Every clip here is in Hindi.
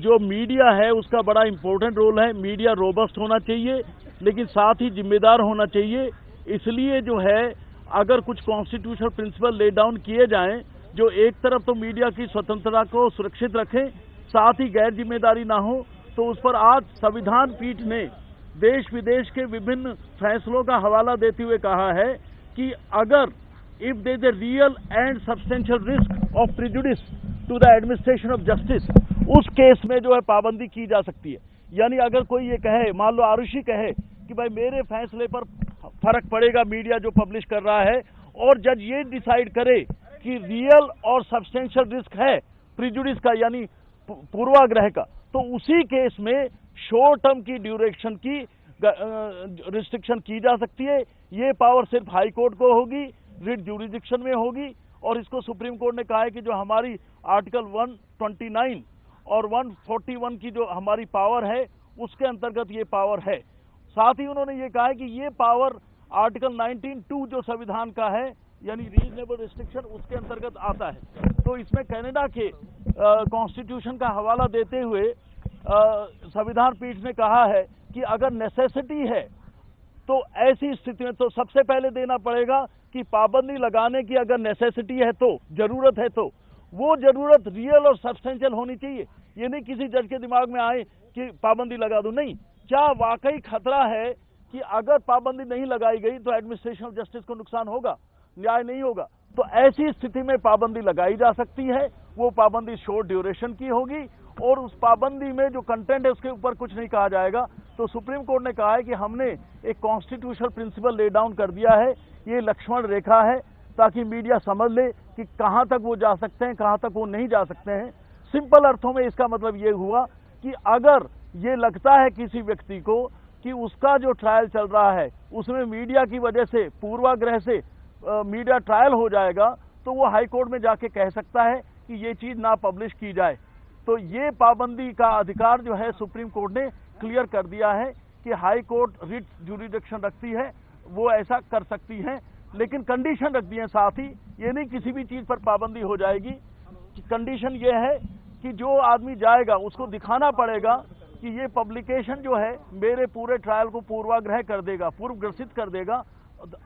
जो मीडिया है उसका बड़ा इंपॉर्टेंट रोल है। मीडिया रोबस्ट होना चाहिए लेकिन साथ ही जिम्मेदार होना चाहिए। इसलिए जो है अगर कुछ कॉन्स्टिट्यूशनल प्रिंसिपल ले डाउन किए जाएं जो एक तरफ तो मीडिया की स्वतंत्रता को सुरक्षित रखें, साथ ही गैर जिम्मेदारी ना हो, तो उस पर आज संविधान पीठ ने देश विदेश के विभिन्न फैसलों का हवाला देते हुए कहा है कि अगर if there is a real and substantial risk of prejudice to the administration of justice, उस केस में जो है पाबंदी की जा सकती है। यानी अगर कोई ये कहे, मान लो आरुषि कहे कि भाई मेरे फैसले पर फर्क पड़ेगा मीडिया जो पब्लिश कर रहा है, और जज ये डिसाइड करे कि रियल और सब्सटेंशियल रिस्क है प्रिजुडिस का यानी पूर्वाग्रह का, तो उसी केस में शॉर्ट टर्म की ड्यूरेशन की रिस्ट्रिक्शन की जा सकती है। ये पावर सिर्फ हाई कोर्ट को होगी, रिट ज्यूरिडिक्शन में होगी, और इसको सुप्रीम कोर्ट ने कहा है कि जो हमारी आर्टिकल 129 और 141 की जो हमारी पावर है उसके अंतर्गत ये पावर है। साथ ही उन्होंने ये कहा है कि ये पावर आर्टिकल 19(2) जो संविधान का है यानी रीजनेबल रिस्ट्रिक्शन, उसके अंतर्गत आता है। तो इसमें कनाडा के कॉन्स्टिट्यूशन का हवाला देते हुए संविधान पीठ ने कहा है कि अगर नेसेसिटी है तो ऐसी स्थिति में तो सबसे पहले देना पड़ेगा कि पाबंदी लगाने की अगर नेसेसिटी है तो, जरूरत है तो, वो जरूरत रियल और सब्सटेंशियल होनी चाहिए। ये नहीं किसी जज के दिमाग में आए कि पाबंदी लगा दूं, नहीं। क्या वाकई खतरा है कि अगर पाबंदी नहीं लगाई गई तो एडमिनिस्ट्रेशन ऑफ जस्टिस को नुकसान होगा, न्याय नहीं होगा, तो ऐसी स्थिति में पाबंदी लगाई जा सकती है। वो पाबंदी शॉर्ट ड्यूरेशन की होगी और उस पाबंदी में जो कंटेंट है उसके ऊपर कुछ नहीं कहा जाएगा। तो सुप्रीम कोर्ट ने कहा है कि हमने एक कॉन्स्टिट्यूशनल प्रिंसिपल ले डाउन कर दिया है, ये लक्ष्मण रेखा है, ताकि मीडिया समझ ले कि कहां तक वो जा सकते हैं, कहां तक वो नहीं जा सकते हैं। सिंपल अर्थों में इसका मतलब ये हुआ कि अगर ये लगता है किसी व्यक्ति को कि उसका जो ट्रायल चल रहा है उसमें मीडिया की वजह से, पूर्वाग्रह से मीडिया ट्रायल हो जाएगा, तो वो हाई कोर्ट में जाके कह सकता है कि ये चीज ना पब्लिश की जाए। तो ये पाबंदी का अधिकार जो है सुप्रीम कोर्ट ने क्लियर कर दिया है कि हाई कोर्ट रिट ज्यूरिडिक्शन रखती है, वो ऐसा कर सकती है, लेकिन कंडीशन रख दी है। साथ ही ये नहीं किसी भी चीज पर पाबंदी हो जाएगी। कंडीशन ये है कि जो आदमी जाएगा उसको दिखाना पड़ेगा कि ये पब्लिकेशन जो है मेरे पूरे ट्रायल को पूर्वाग्रह कर देगा, पूर्वग्रसित कर देगा।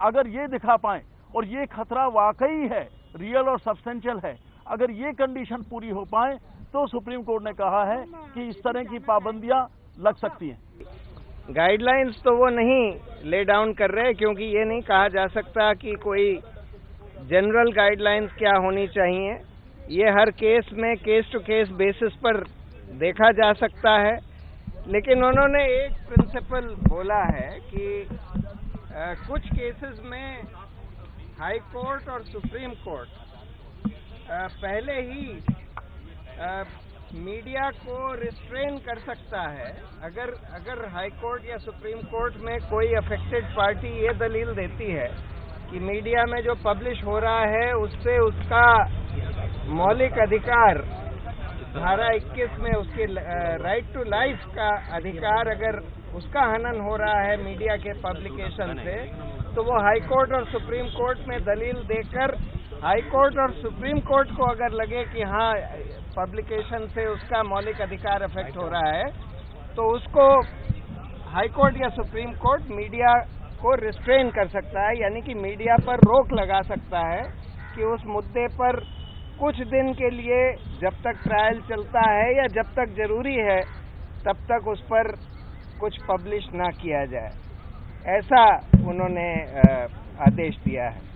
अगर ये दिखा पाए और ये खतरा वाकई है, रियल और सब्सटेंशियल है, अगर ये कंडीशन पूरी हो पाए तो सुप्रीम कोर्ट ने कहा है कि इस तरह की पाबंदियां लग सकती हैं। गाइडलाइंस तो वो नहीं ले डाउन कर रहे, क्योंकि ये नहीं कहा जा सकता कि कोई जनरल गाइडलाइंस क्या होनी चाहिए। ये हर केस में केस टू केस बेसिस पर देखा जा सकता है। लेकिन उन्होंने एक प्रिंसिपल बोला है कि कुछ केसेस में हाई कोर्ट और सुप्रीम कोर्ट पहले ही मीडिया को रिस्ट्रेन कर सकता है। अगर हाई कोर्ट या सुप्रीम कोर्ट में कोई अफेक्टेड पार्टी ये दलील देती है कि मीडिया में जो पब्लिश हो रहा है उससे उसका मौलिक अधिकार, धारा 21 में उसके राइट टू लाइफ का अधिकार, अगर उसका हनन हो रहा है मीडिया के पब्लिकेशन से, तो वो हाई कोर्ट और सुप्रीम कोर्ट में दलील देकर, हाई कोर्ट और सुप्रीम कोर्ट को अगर लगे कि हाँ पब्लिकेशन से उसका मौलिक अधिकार अफेक्ट हो रहा है, तो उसको हाई कोर्ट या सुप्रीम कोर्ट मीडिया को रिस्ट्रेन कर सकता है, यानी कि मीडिया पर रोक लगा सकता है कि उस मुद्दे पर कुछ दिन के लिए, जब तक ट्रायल चलता है या जब तक जरूरी है, तब तक उस पर कुछ पब्लिश ना किया जाए। ऐसा उन्होंने आदेश दिया है।